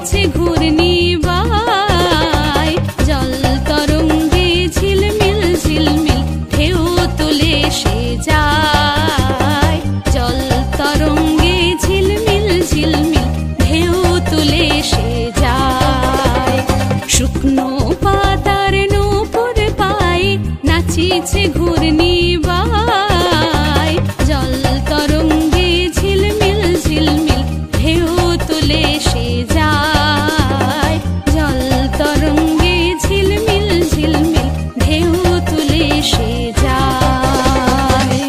নাচিছে ঘূর্ণি বাই, জল তরঙ্গে ঝিলমিল ঝিলমিল ঢেউ তুলে সে যায়। জল তরঙ্গে ঝিলমিল ঝিলমিল ঢেউ তুলে সে যায়। শুকনো পাতার নূপুর পায়ে নাচিছে ঘূর্ণি বাই, জল তরঙ্গে ঝিলমিল ঝিলমিল ঢেউ তুলে সে যায়। জল তরঙ্গে ঝিলমিল ঝিলমিল ঢেউ তুলে সে যায়।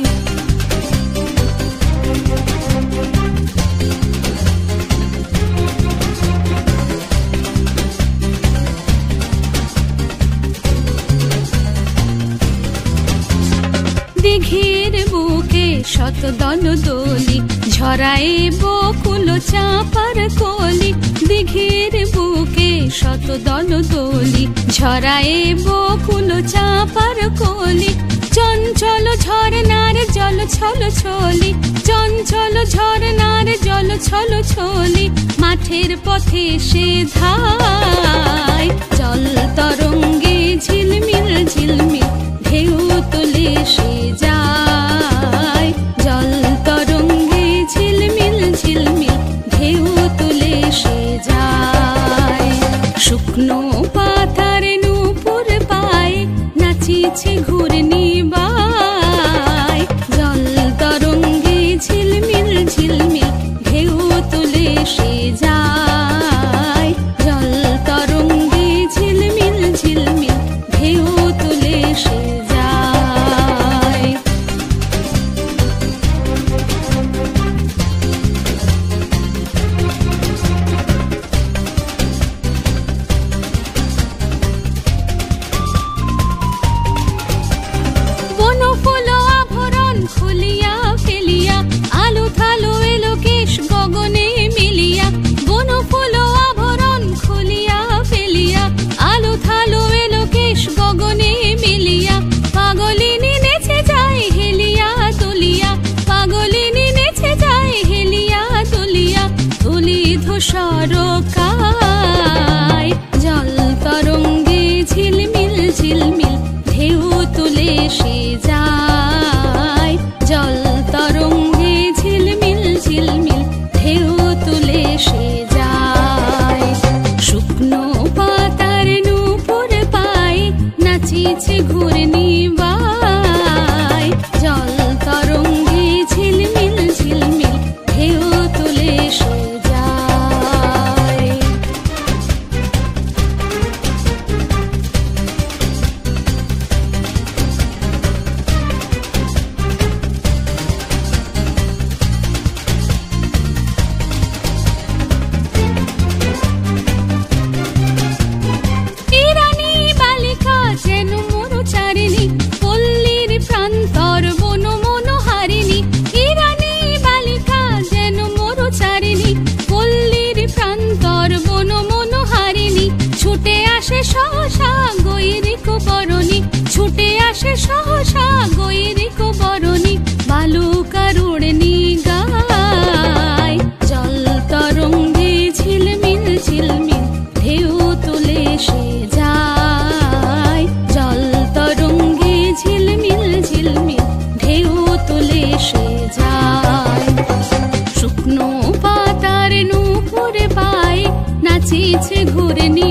দিঘির বুকে শত দলদলি ঝরায় বকুল চাঁপার কলি। দিঘির বুকে শত দলদলি ঝরায় বকুল চাঁপার কলি। চঞ্চল ঝরনার জল ছল ছলি, চঞ্চল ঝরনার জল ছল ছলি মাঠের পথে সে ধায়। জল তরঙ্গে ঝিলমিল ঝিলমিল ঢেউ তুলে সে যায়। জল তরঙ্গে ঝিলমিল ঝিলমিল ঢেউ তুলে সে যায়। শুকনো পাতার নূপুর পায়ে নাচিছে ঘূর্ণি বাই, জল তরঙ্গে ঝিলমিল ঝিলমিল ঢেউ তুলে সে যায়। জল তরঙ্গে ঝিলমিল ঝিলমিল ঢেউ তুলে সে যায়। বনফুল আভরণ খুলিয়া ফেলিয়া আলু থালু এলো কেশ গগনে মিলিয়া। বনফুল আভরণ খুলিয়া ফেলিয়া আলু থালু এলো কেশ গগনে মিলিয়া। পাগলিনী নেচে যায় হেলিয়া তুলিয়া, পাগলিনী নেচে যায় হেলিয়া তুলিয়া তুলি ধূসর কায়। জল তরঙ্গে ঝিলমিল ঝিলমিল ঢেউ তুলে সে যায়। জল তরঙ্গে ঝিলমিল ঝিলমিল ঢেউ তুলে সে যায়। শুকনো পাতার নূপুর পায়ে নাচিছে ঘূর্ণি বাই, জল তরঙ্গে ঝিলমিল ঝিলমিল ঢেউ তুলে সে যায়। ইরানী বালিকা যেন মরুচারিণী, পল্লীর প্রান্তর বন মনোহারিণী। ইরানী বালিকা যেন মরুচারিণী, পল্লীর প্রান্তর বন মনোহারিণী। ছুটে আসে সহসা গৈরিক বরণী, ছুটে আসে সহসা গৈরিক বরণী বালুকার উড়নি গায়। জল তরঙ্গে ঝিলমিল ঝিলমিল ঢেউ তুলে সে যায়। জল তরঙ্গে ঝিলমিল ঝিলমিল ঢেউ তুলে সে যায়। শুকনো পাতার নূপুর পায়ে নাচিছে ঘূর্ণি